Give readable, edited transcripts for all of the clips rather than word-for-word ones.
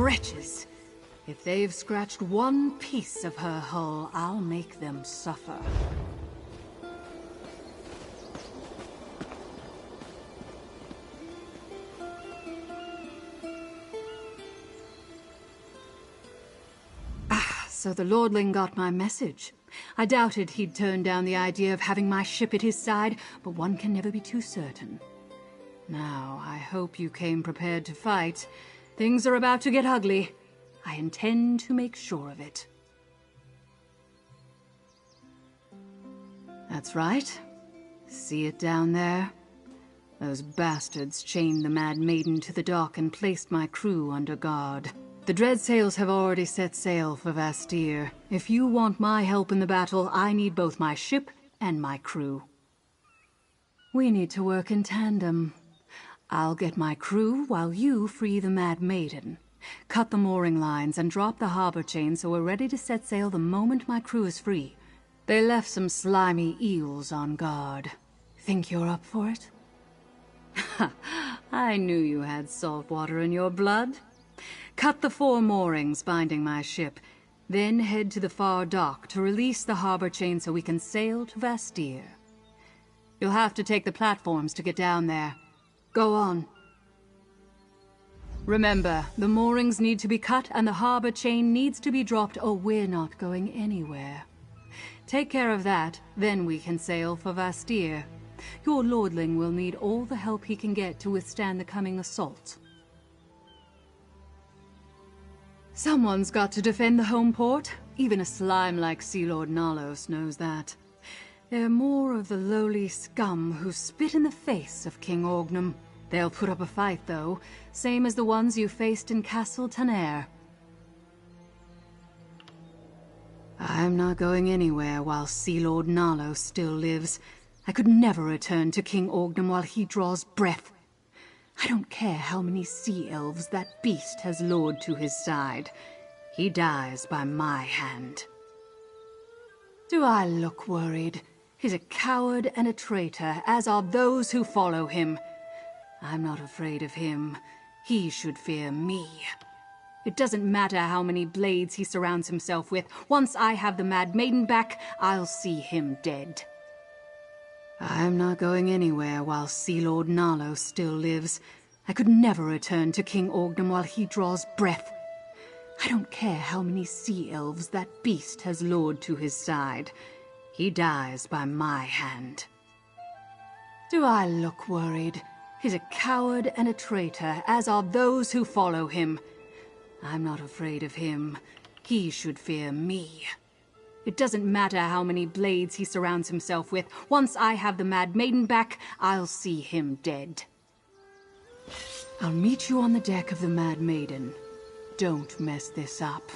wretches! If they've scratched one piece of her hull, I'll make them suffer. So the Lordling got my message. I doubted he'd turn down the idea of having my ship at his side, but one can never be too certain. Now, I hope you came prepared to fight. Things are about to get ugly. I intend to make sure of it. That's right. See it down there? Those bastards chained the Mad Maiden to the dock and placed my crew under guard. The Dreadsails have already set sail for Vastir. If you want my help in the battle, I need both my ship and my crew. We need to work in tandem. I'll get my crew while you free the Mad Maiden. Cut the mooring lines and drop the harbor chain so we're ready to set sail the moment my crew is free. They left some slimy eels on guard. Think you're up for it? I knew you had salt water in your blood. Cut the 4 moorings binding my ship, then head to the far dock to release the harbor chain so we can sail to Vastir. You'll have to take the platforms to get down there. Go on. Remember, the moorings need to be cut and the harbor chain needs to be dropped or we're not going anywhere. Take care of that, then we can sail for Vastir. Your Lordling will need all the help he can get to withstand the coming assault. Someone's got to defend the home port. Even a slime like Sea Lord Nalos knows that. They're more of the lowly scum who spit in the face of King Orgnum. They'll put up a fight, though, same as the ones you faced in Castle Taner. I'm not going anywhere while Sea Lord Nalos still lives. I could never return to King Orgnum while he draws breath. I don't care how many sea elves that beast has lured to his side. He dies by my hand. Do I look worried? He's a coward and a traitor, as are those who follow him. I'm not afraid of him. He should fear me. It doesn't matter how many blades he surrounds himself with. Once I have the Mad Maiden back, I'll see him dead. I'm not going anywhere while Sea Lord Nalos still lives. I could never return to King Orgnum while he draws breath. I don't care how many sea elves that beast has lured to his side. He dies by my hand. Do I look worried? He's a coward and a traitor, as are those who follow him. I'm not afraid of him. He should fear me. It doesn't matter how many blades he surrounds himself with. Once I have the Mad Maiden back, I'll see him dead. I'll meet you on the deck of the Mad Maiden. Don't mess this up.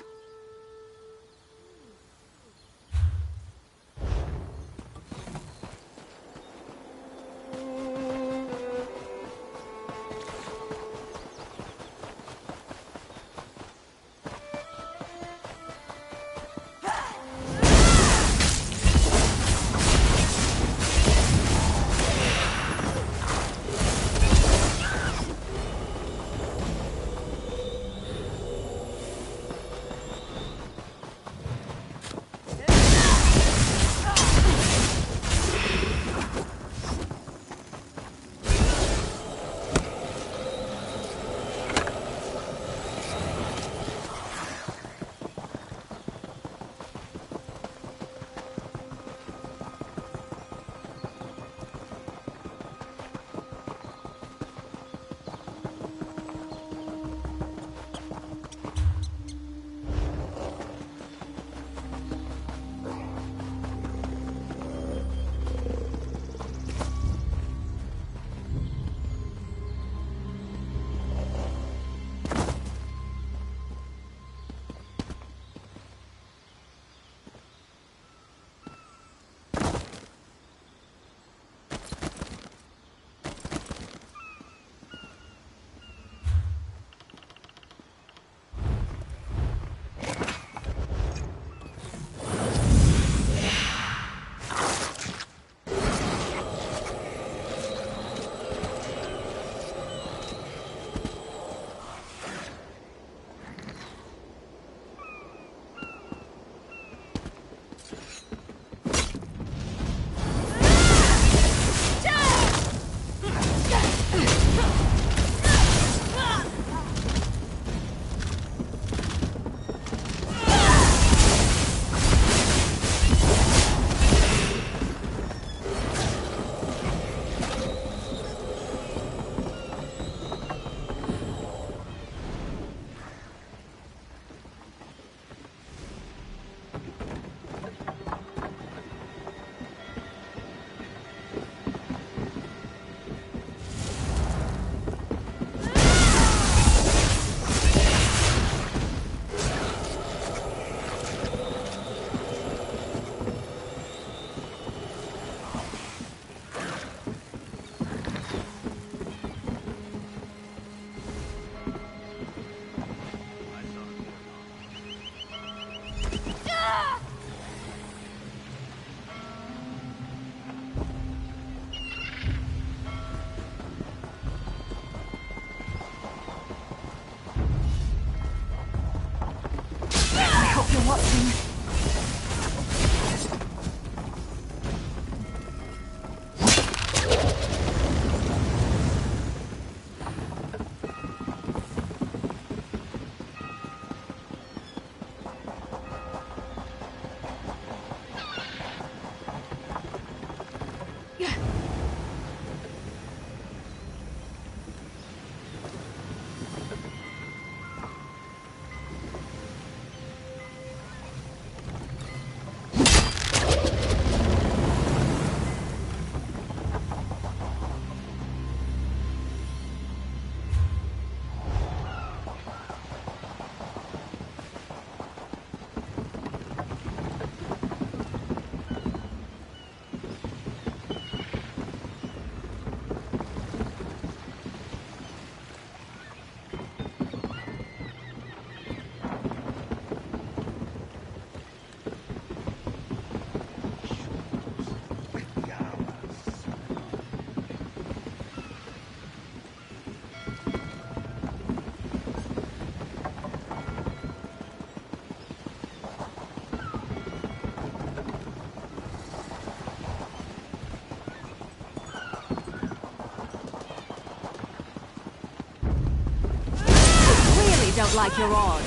Don't like your odds.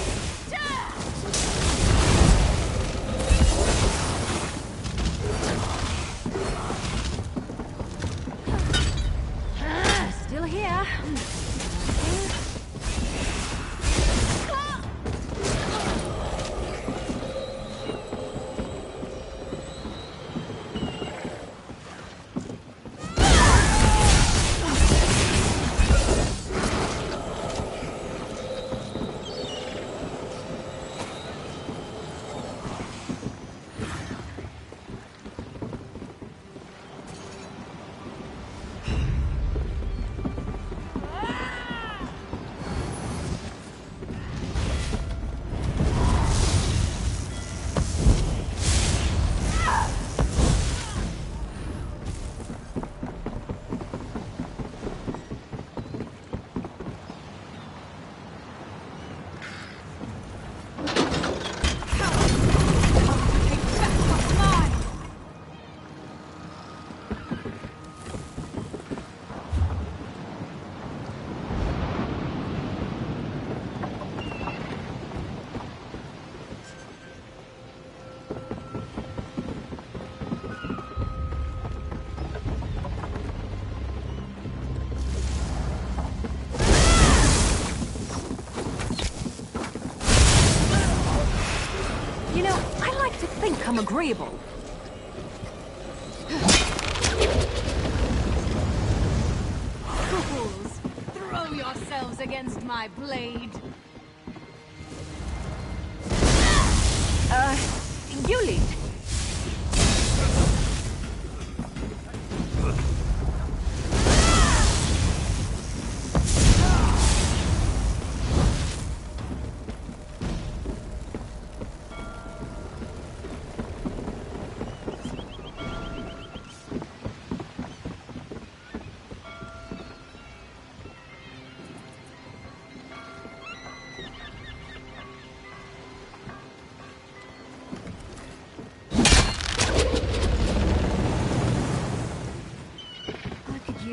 Still here. I'm agreeable. Fools! Throw yourselves against my blade! You lead.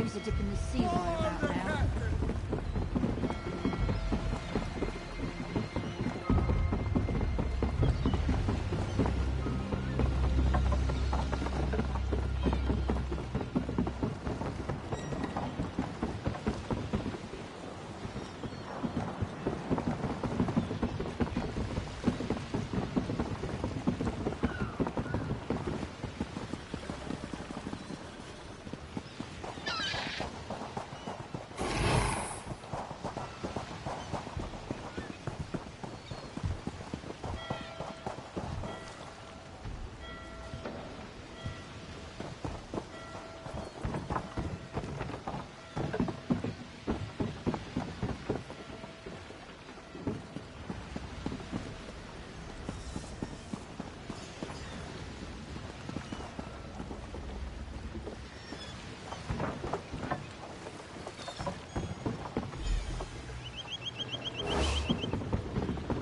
A dip in the sea right about now.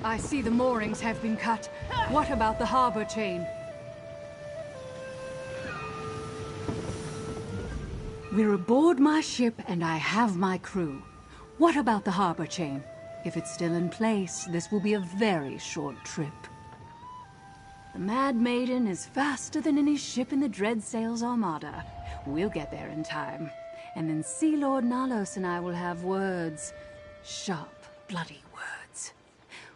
I see the moorings have been cut. What about the harbor chain? We're aboard my ship and I have my crew. What about the harbor chain? If it's still in place, this will be a very short trip. The Mad Maiden is faster than any ship in the Dreadsail's armada. We'll get there in time. And then Sea Lord Nalos and I will have words. Sharp, bloody words.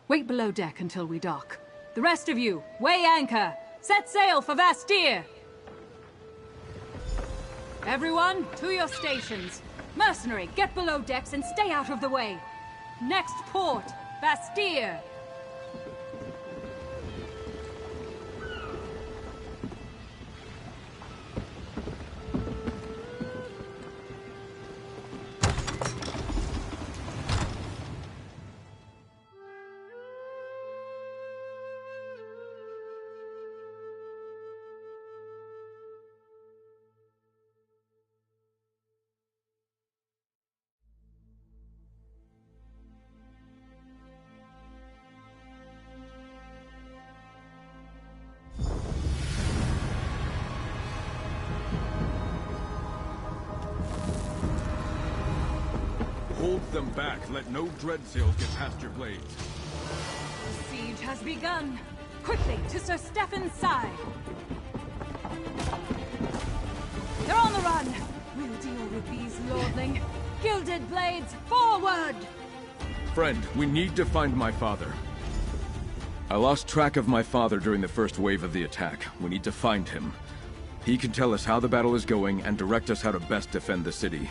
Wait below deck until we dock. The rest of you, weigh anchor! Set sail for Vastir! Everyone, to your stations. Mercenary, get below decks and stay out of the way. Next port, Vastir! Hold them back. Let no dread sails get past your blades. The siege has begun. Quickly, to Sir Stefan's side. They're on the run. We'll deal with these lordling. Gilded blades, forward! Friend, we need to find my father. I lost track of my father during the first wave of the attack. We need to find him. He can tell us how the battle is going and direct us how to best defend the city.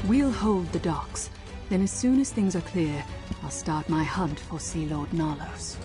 We'll hold the docks. Then as soon as things are clear, I'll start my hunt for Sea Lord Nalos.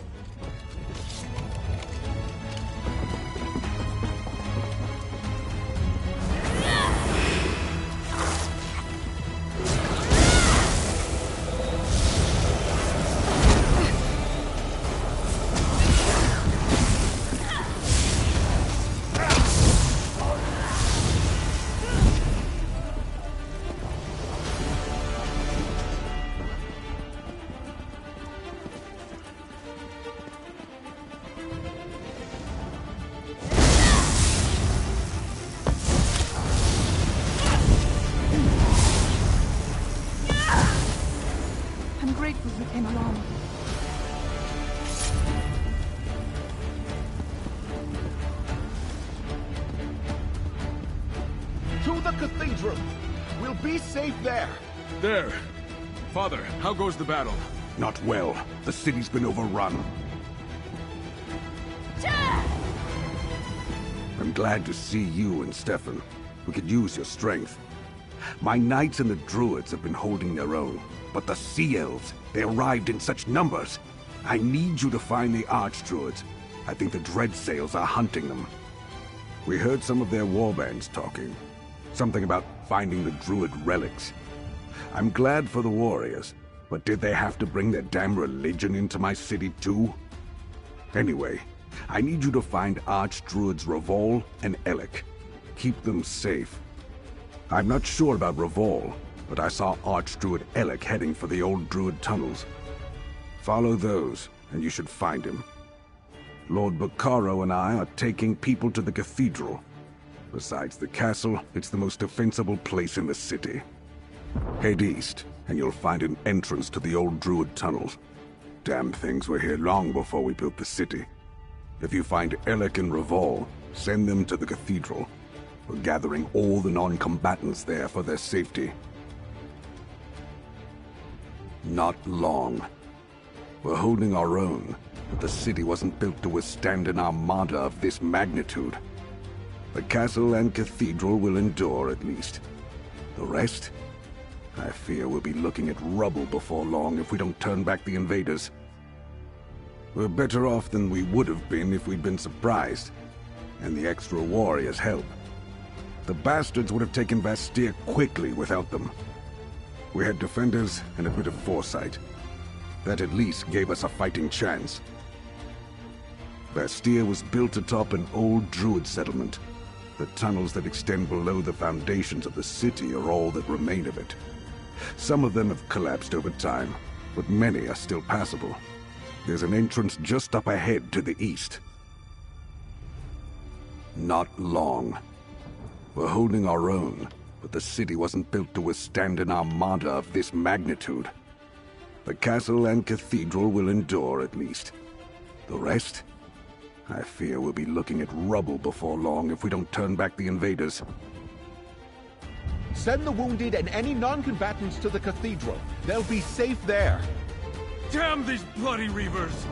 I'm grateful you came along. To the cathedral! We'll be safe there! There! Father, how goes the battle? Not well. The city's been overrun. I'm glad to see you and Stefan. We could use your strength. My knights and the druids have been holding their own. But the Sea Elves, they arrived in such numbers. I need you to find the Archdruids. I think the Dreadsails are hunting them. We heard some of their warbands talking. Something about finding the Druid relics. I'm glad for the warriors, but did they have to bring their damn religion into my city too? Anyway, I need you to find Archdruids Revol and Elec. Keep them safe. I'm not sure about Revol, but I saw Archdruid Elec heading for the old Druid tunnels. Follow those, and you should find him. Lord Bacaro and I are taking people to the cathedral. Besides the castle, it's the most defensible place in the city. Head east, and you'll find an entrance to the old Druid tunnels. Damn things were here long before we built the city. If you find Elec and Revol, send them to the cathedral. We're gathering all the non-combatants there for their safety. Not long. We're holding our own, but the city wasn't built to withstand an armada of this magnitude. The castle and cathedral will endure at least. The rest? I fear we'll be looking at rubble before long if we don't turn back the invaders. We're better off than we would have been if we'd been surprised, and the extra warriors help. The bastards would have taken Vastir quickly without them. We had defenders and a bit of foresight. That at least gave us a fighting chance. Vastir was built atop an old Druid settlement. The tunnels that extend below the foundations of the city are all that remain of it. Some of them have collapsed over time, but many are still passable. There's an entrance just up ahead to the east. Not long. We're holding our own, but the city wasn't built to withstand an armada of this magnitude. The castle and cathedral will endure, at least. The rest? I fear we'll be looking at rubble before long if we don't turn back the invaders. Send the wounded and any non-combatants to the cathedral. They'll be safe there. Damn these bloody Reavers!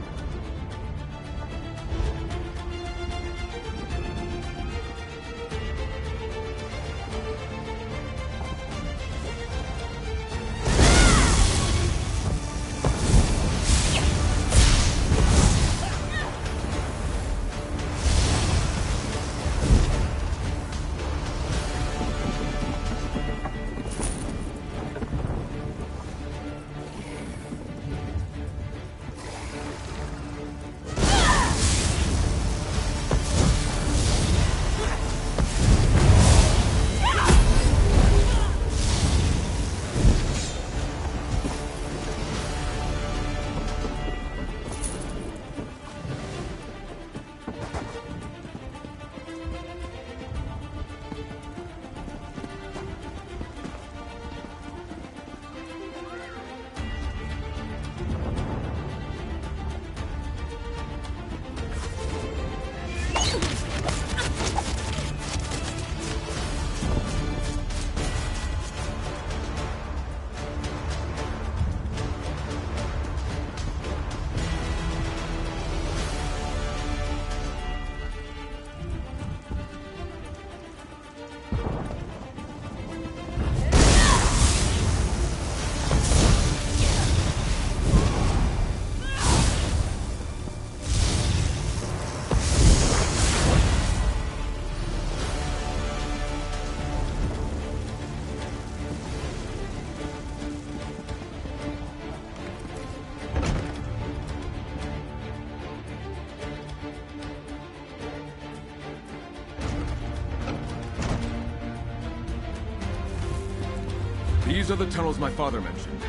These are the tunnels my father mentioned.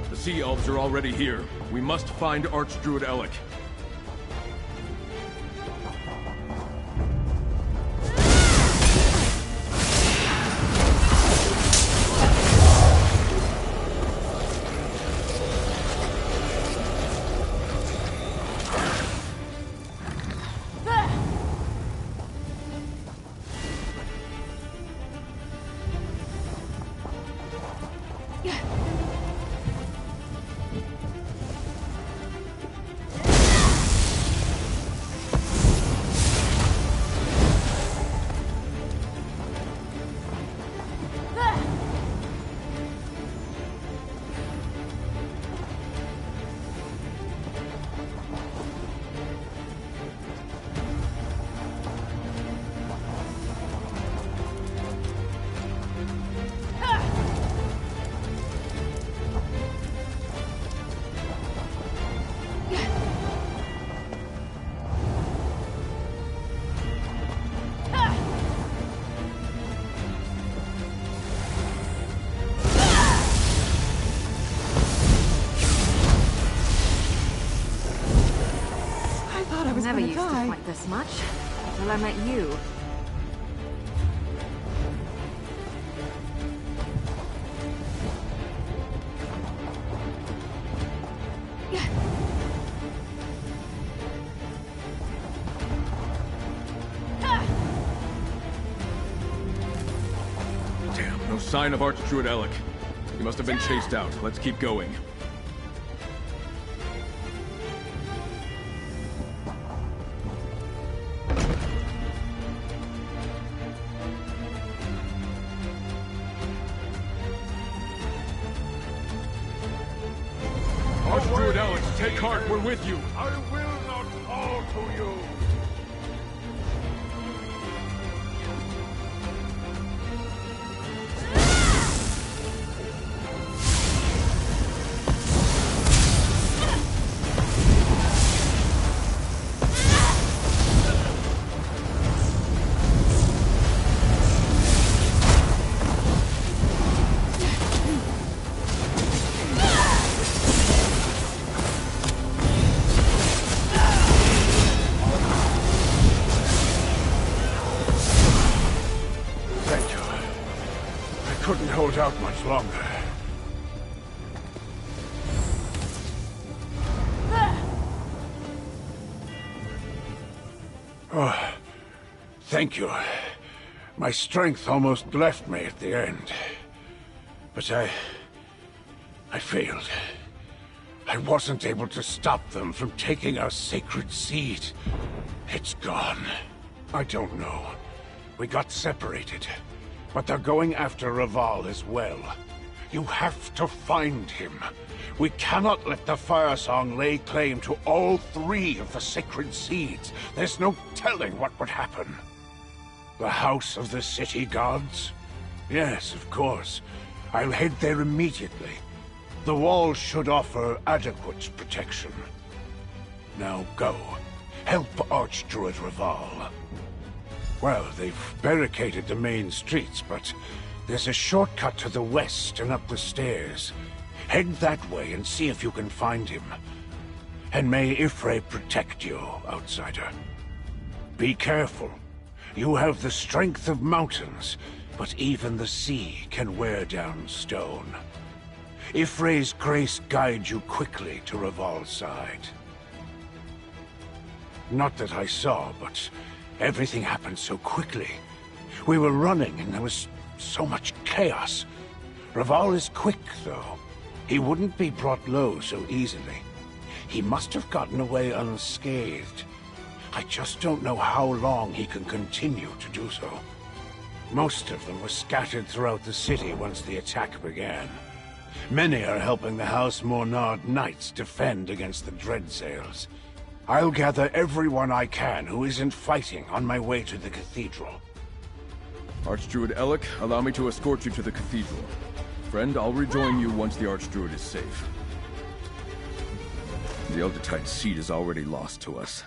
The Sea Elves are already here. We must find Archdruid Alec. I never used to fight this much until I met you. Damn, no sign of Archdruid Alec. He must have been chased out. Let's keep going. Archdruid Alec, take heart, we're with you. I will not fall to you. couldn't hold out much longer. Oh, thank you. My strength almost left me at the end. But I failed. I wasn't able to stop them from taking our sacred seed. It's gone. I don't know. We got separated. But they're going after Raval as well. You have to find him. We cannot let the Fire Song lay claim to all 3 of the sacred seeds. There's no telling what would happen. The House of the City Gods? Yes, of course. I'll head there immediately. The wall should offer adequate protection. Now go. Help Archdruid Raval. Well, they've barricaded the main streets, but there's a shortcut to the west and up the stairs. Head that way and see if you can find him. And may Ifrei protect you, outsider. Be careful. You have the strength of mountains, but even the sea can wear down stone. Ifrei's grace guide you quickly to Raval's side. Not that I saw, but everything happened so quickly. We were running and there was so much chaos. Raval is quick, though. He wouldn't be brought low so easily. He must have gotten away unscathed. I just don't know how long he can continue to do so. Most of them were scattered throughout the city once the attack began. Many are helping the House Mornard Knights defend against the Dreadsails. I'll gather everyone I can who isn't fighting on my way to the cathedral. Archdruid Elec, allow me to escort you to the cathedral. Friend, I'll rejoin you once the Archdruid is safe. The Eldertide seed is already lost to us.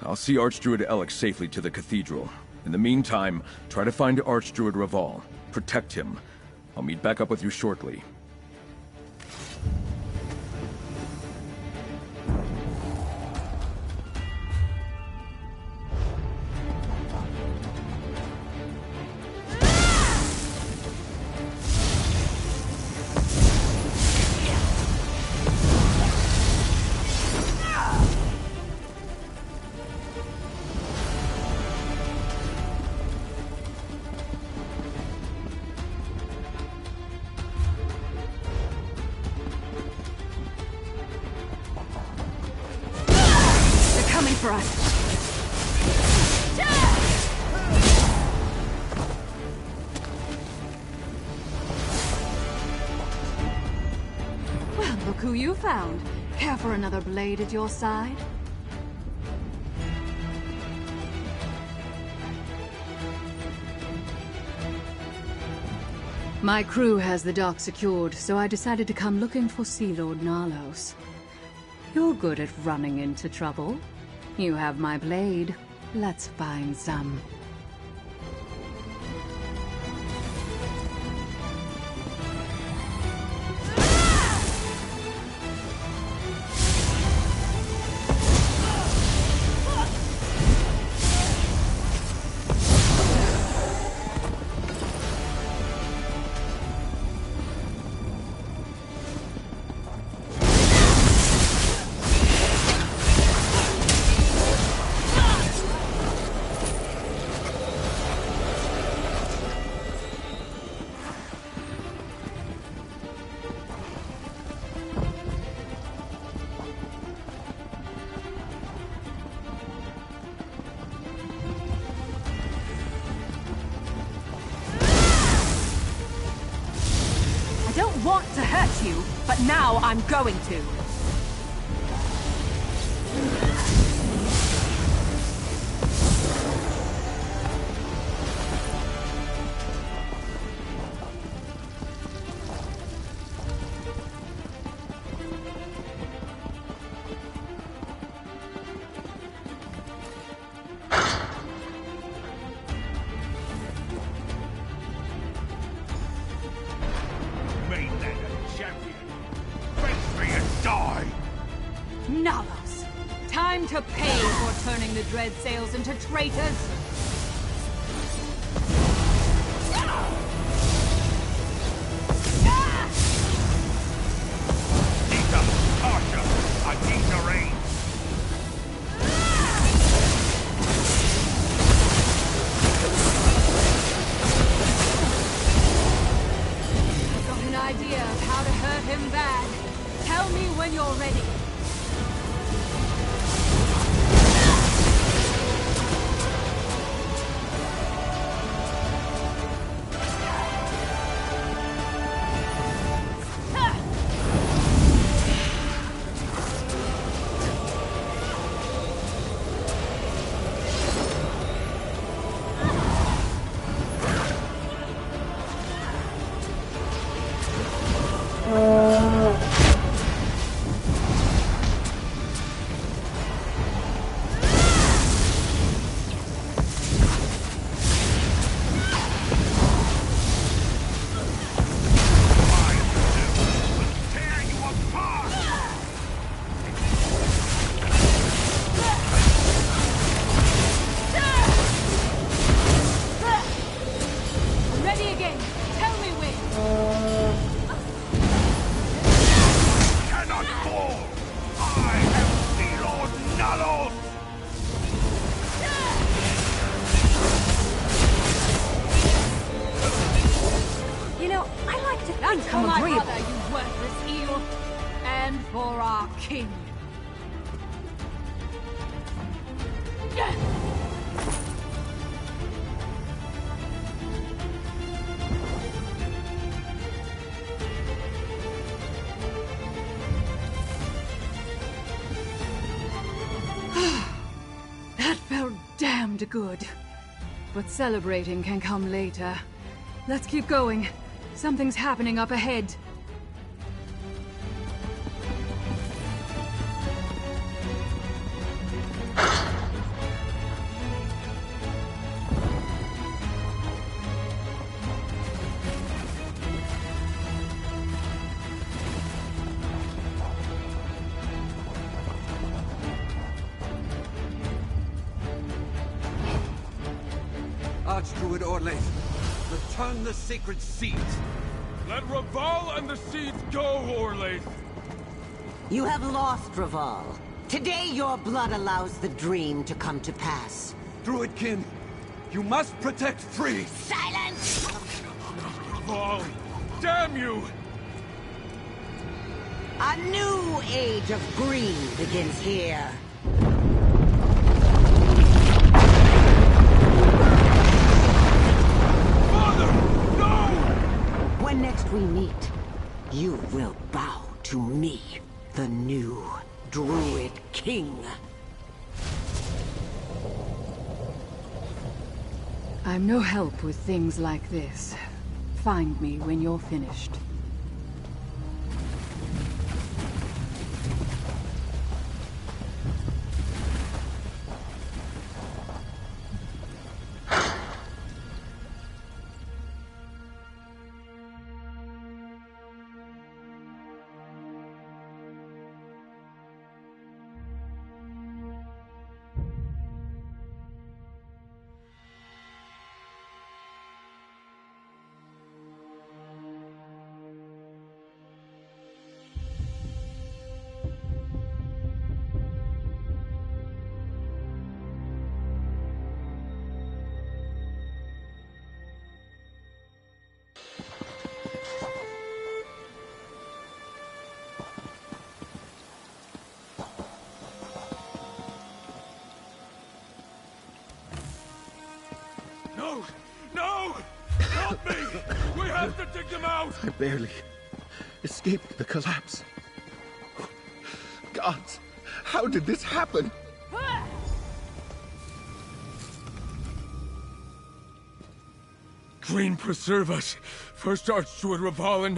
I'll see Archdruid Elec safely to the cathedral. In the meantime, try to find Archdruid Raval. Protect him. I'll meet back up with you shortly. For us. Well, look who you found. Care for another blade at your side? My crew has the dock secured, so I decided to come looking for Sea Lord Nalos. You're good at running into trouble. You have my blade. Let's find some. Want to hurt you, but now I'm going to. Nalos! Time to pay for turning the Dreadsails into traitors! become For agreeable. my brother, you worthless eel, and for our king. That felt damned good. But celebrating can come later. Let's keep going. Something's happening up ahead. Archdruid Orlaith, return the sacred seeds. Let Raval and the seeds go, Orlaith! You have lost, Raval. Today your blood allows the dream to come to pass. Druidkin, you must protect Free! Silence! Raval! Damn you! A new age of green begins here. Father! No! When next we meet, you will bow to me, the new Druid King. I'm no help with things like this. Find me when you're finished. No! No! Help me! We have to dig them out! I barely escaped the collapse. Gods, how did this happen? Green preserve us. First Archdruid Raval and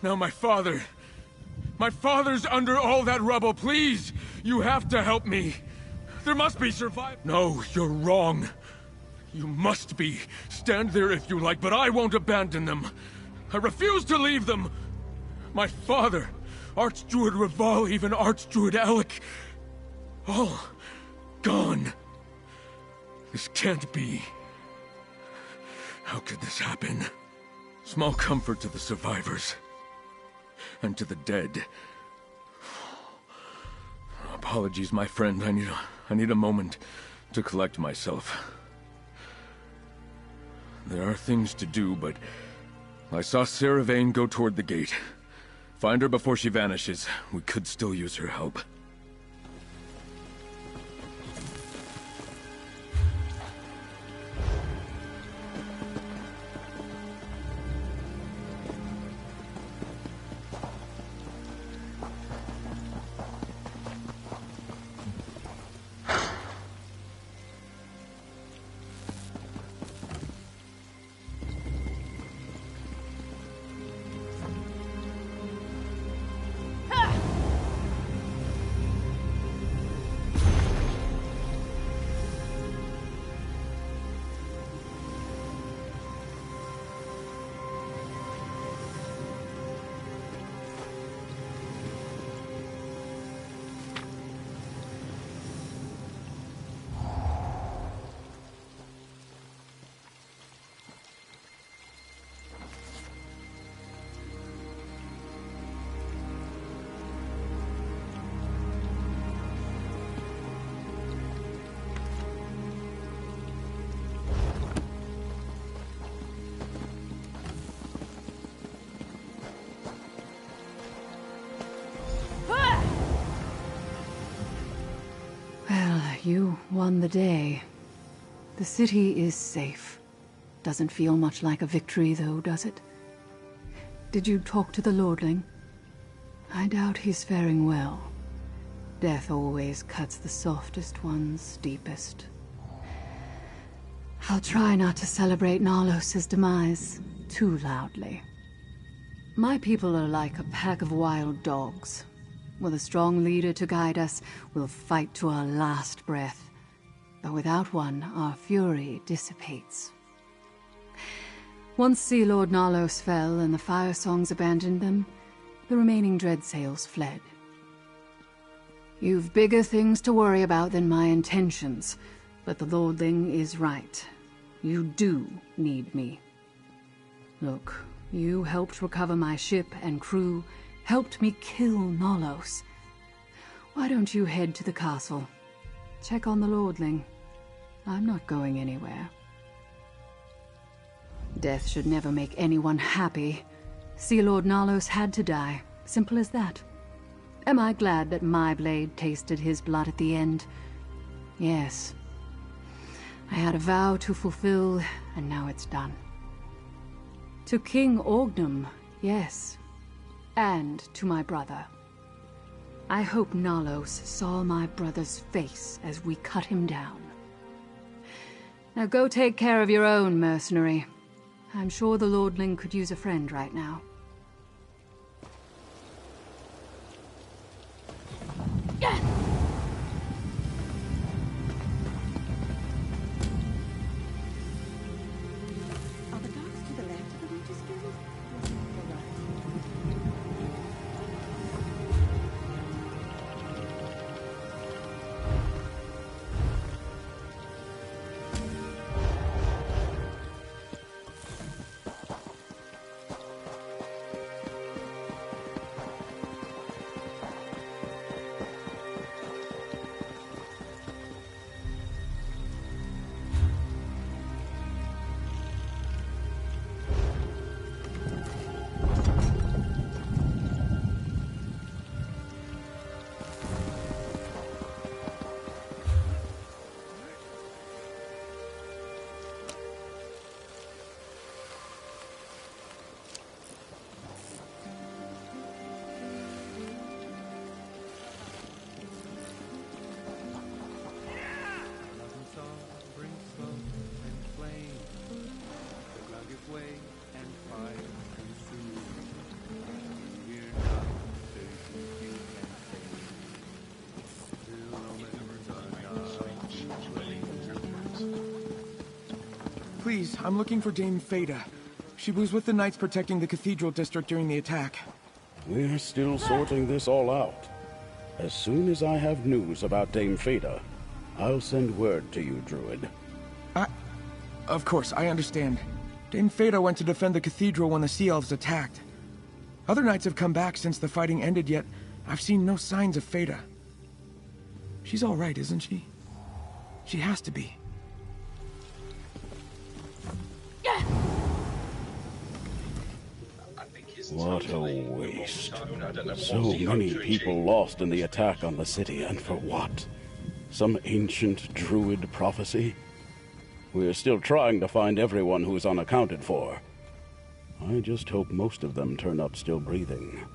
now my father. My father's under all that rubble. Please, you have to help me. There must be survivors. No, you're wrong. You must be. Stand there if you like, but I won't abandon them. I refuse to leave them. My father, Archdruid Raval, even Archdruid Alec, all gone. This can't be. How could this happen? Small comfort to the survivors. And to the dead. Apologies, my friend. I need a moment to collect myself. There are things to do, but I saw Sarah Vane go toward the gate. Find her before she vanishes. We could still use her help. Nalo won the day. The city is safe. Doesn't feel much like a victory, though, does it? Did you talk to the Lordling? I doubt he's faring well. Death always cuts the softest ones deepest. I'll try not to celebrate Nalos' demise too loudly. My people are like a pack of wild dogs. With a strong leader to guide us, we'll fight to our last breath. But without one, our fury dissipates. Once Sea Lord Nalos fell and the Fire Songs abandoned them, the remaining Dreadsails fled. You've bigger things to worry about than my intentions, but the Lordling is right. You do need me. Look, you helped recover my ship and crew, helped me kill Nalos. Why don't you head to the castle? Check on the Lordling. I'm not going anywhere. Death should never make anyone happy. Sea Lord Nalos had to die. Simple as that. Am I glad that my blade tasted his blood at the end? Yes. I had a vow to fulfill, and now it's done. To King Orgnum, yes. And to my brother. I hope Nalos saw my brother's face as we cut him down. Now go take care of your own, mercenary. I'm sure the Lordling could use a friend right now. Are the dogs to the left of the Winter's Guild? Or right? Please, I'm looking for Dame Fada. She was with the Knights protecting the Cathedral District during the attack. We're still sorting this all out. As soon as I have news about Dame Fada, I'll send word to you, Druid. Of course, I understand. Dame Fada went to defend the Cathedral when the Sea Elves attacked. Other Knights have come back since the fighting ended, yet I've seen no signs of Fada. She's all right, isn't she? She has to be. What a waste. So many people lost in the attack on the city, and for what? Some ancient druid prophecy? We're still trying to find everyone who's unaccounted for. I just hope most of them turn up still breathing.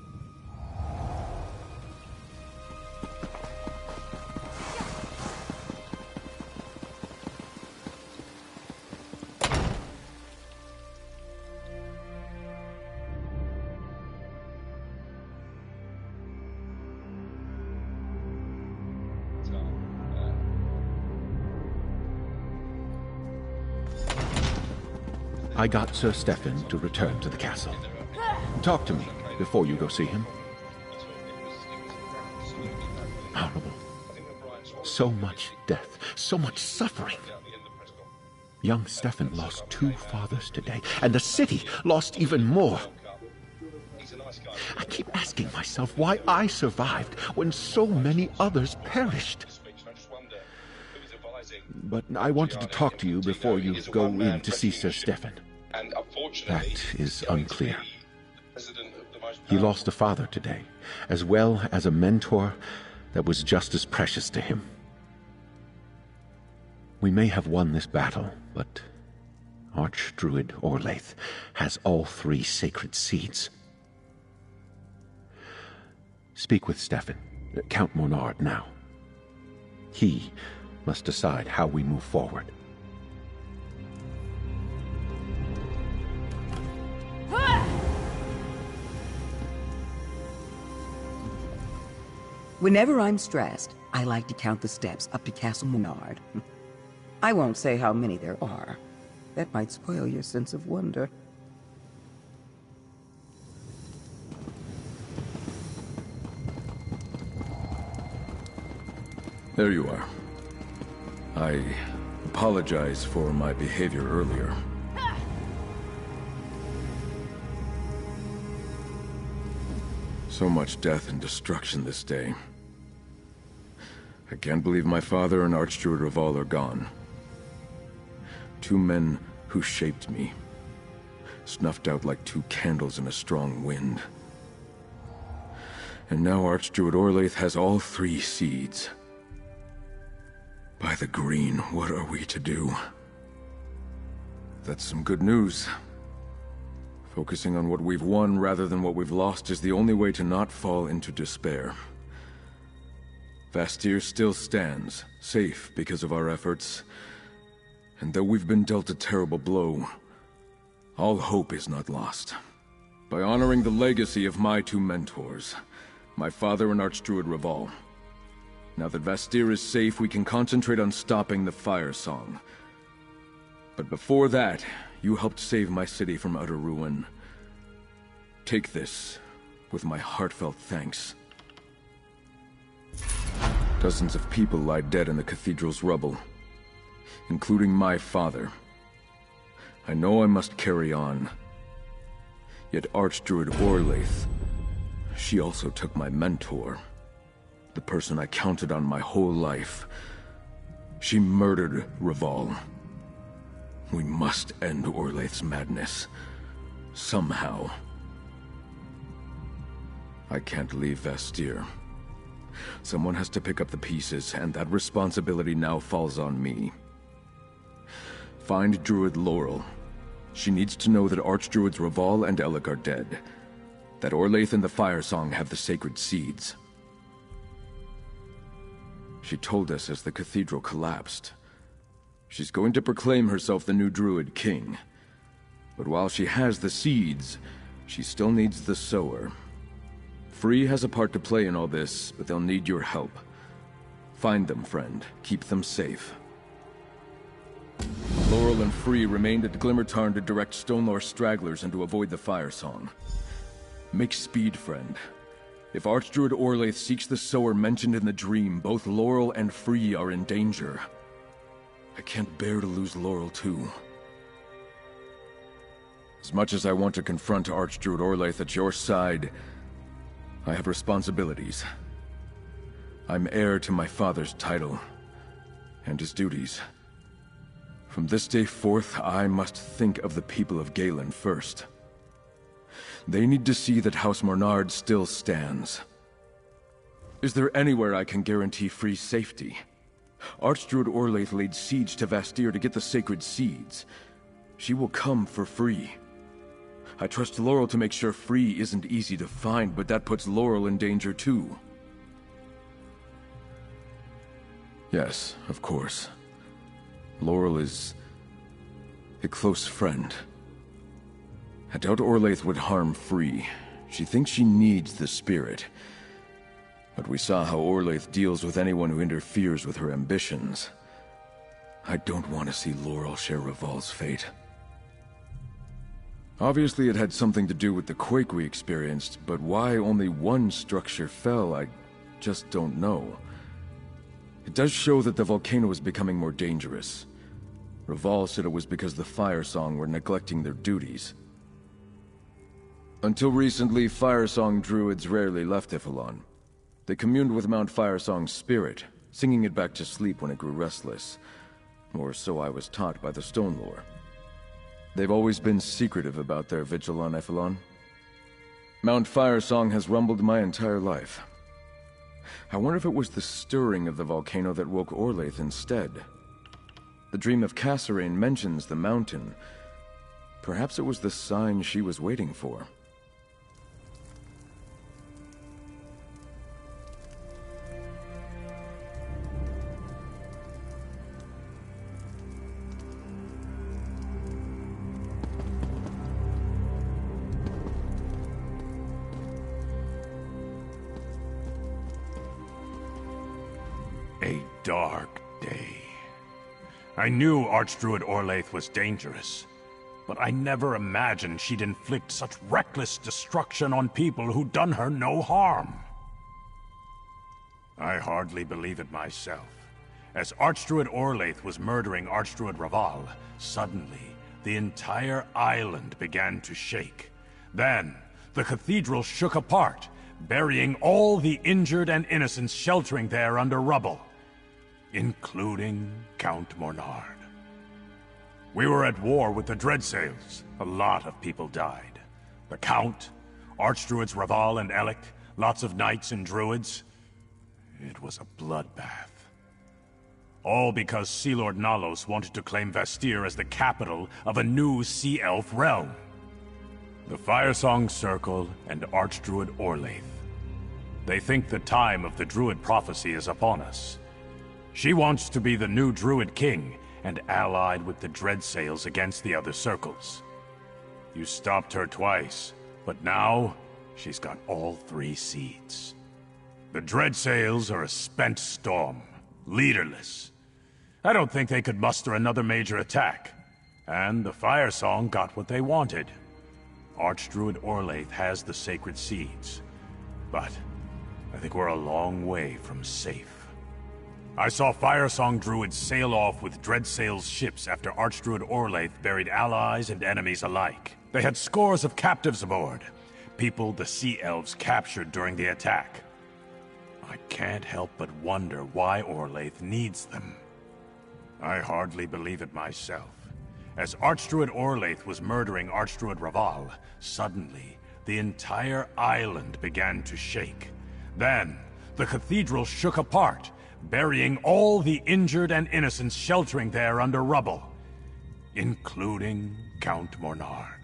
I got Sir Stefan to return to the castle. Talk to me before you go see him. Horrible. So much death, so much suffering. Young Stefan lost 2 fathers today, and the city lost even more. I keep asking myself why I survived when so many others perished. But I wanted to talk to you before you go in to see Sir Stefan. That is unclear. He lost a father today, as well as a mentor that was just as precious to him. We may have won this battle, but Archdruid Orlaith has all 3 sacred seeds. Speak with Stefan, Count Monard, now. He must decide how we move forward. Whenever I'm stressed, I like to count the steps up to Castle Monard. I won't say how many there are. That might spoil your sense of wonder. There you are. I apologize for my behavior earlier. So much death and destruction this day. I can't believe my father and Archdruid Raval are gone. 2 men who shaped me, snuffed out like 2 candles in a strong wind. And now Archdruid Orlaith has all 3 seeds. By the green, what are we to do? That's some good news. Focusing on what we've won rather than what we've lost is the only way to not fall into despair. Vastir still stands, safe because of our efforts. And though we've been dealt a terrible blow, all hope is not lost. By honoring the legacy of my 2 mentors, my father and Archdruid Raval. Now that Vastir is safe, we can concentrate on stopping the Fire Song. But before that, you helped save my city from utter ruin. Take this with my heartfelt thanks. Dozens of people lie dead in the cathedral's rubble, including my father. I know I must carry on. Yet Archdruid Orlaith, she also took my mentor, the person I counted on my whole life. She murdered Raval. We must end Orlaith's madness. Somehow. I can't leave Vastir. Someone has to pick up the pieces, and that responsibility now falls on me. Find Druid Laurel. She needs to know that Archdruids Raval and Elec are dead. That Orlaith and the Fire Song have the sacred seeds. She told us as the cathedral collapsed. She's going to proclaim herself the new Druid King. But while she has the seeds, she still needs the sower. Free has a part to play in all this, but they'll need your help. Find them, friend. Keep them safe. Laurel and Free remained at Glimmertarn to direct Stonelore stragglers and to avoid the Fire Song. Make speed, friend. If Archdruid Orlaith seeks the sower mentioned in the dream, both Laurel and Free are in danger. I can't bear to lose Laurel, too. As much as I want to confront Archdruid Orlaith at your side, I have responsibilities. I'm heir to my father's title, and his duties. From this day forth, I must think of the people of Galen first. They need to see that House Monard still stands. Is there anywhere I can guarantee Free safety? Archdruid Orlaith laid siege to Vastir to get the sacred seeds. She will come for Free. I trust Laurel to make sure Free isn't easy to find, but that puts Laurel in danger too. Yes, of course. Laurel is a close friend. I doubt Orlaith would harm Free. She thinks she needs the spirit. But we saw how Orlaith deals with anyone who interferes with her ambitions. I don't want to see Laurel share Raval's fate. Obviously it had something to do with the quake we experienced, but why only one structure fell, I just don't know. It does show that the volcano is becoming more dangerous. Raval said it was because the Fire Song were neglecting their duties. Until recently, Fire Song druids rarely left Ifilon. They communed with Mount Fire Song's spirit, singing it back to sleep when it grew restless. Or so I was taught by the Stonelore. They've always been secretive about their vigil on Ifilon. Mount Fire Song has rumbled my entire life. I wonder if it was the stirring of the volcano that woke Orlaith instead. The dream of Kasserine mentions the mountain. Perhaps it was the sign she was waiting for. A dark day. I knew Archdruid Orlaith was dangerous, but I never imagined she'd inflict such reckless destruction on people who'd done her no harm. I hardly believe it myself. As Archdruid Orlaith was murdering Archdruid Raval, suddenly the entire island began to shake. Then, the cathedral shook apart, burying all the injured and innocent sheltering there under rubble, including Count Mornard. We were at war with the Dreadsails. A lot of people died. The Count, Archdruids Raval and Elec, lots of knights and druids. It was a bloodbath. All because Sea Lord Nalos wanted to claim Vastir as the capital of a new Sea Elf realm. The Firesong Circle and Archdruid Orlaith. They think the time of the Druid prophecy is upon us. She wants to be the new Druid King, and allied with the Dreadsails against the other circles. You stopped her twice, but now she's got all 3 seats. The Dreadsails are a spent storm, leaderless. I don't think they could muster another major attack, and the Firesong got what they wanted. Archdruid Orlaith has the sacred seeds, but I think we're a long way from safe. I saw Firesong Druids sail off with Dreadsail's ships after Archdruid Orlaith buried allies and enemies alike. They had scores of captives aboard, people the Sea Elves captured during the attack. I can't help but wonder why Orlaith needs them. I hardly believe it myself. As Archdruid Orlaith was murdering Archdruid Raval, suddenly the entire island began to shake. Then, the cathedral shook apart, burying all the injured and innocent sheltering there under rubble, including Count Mornard.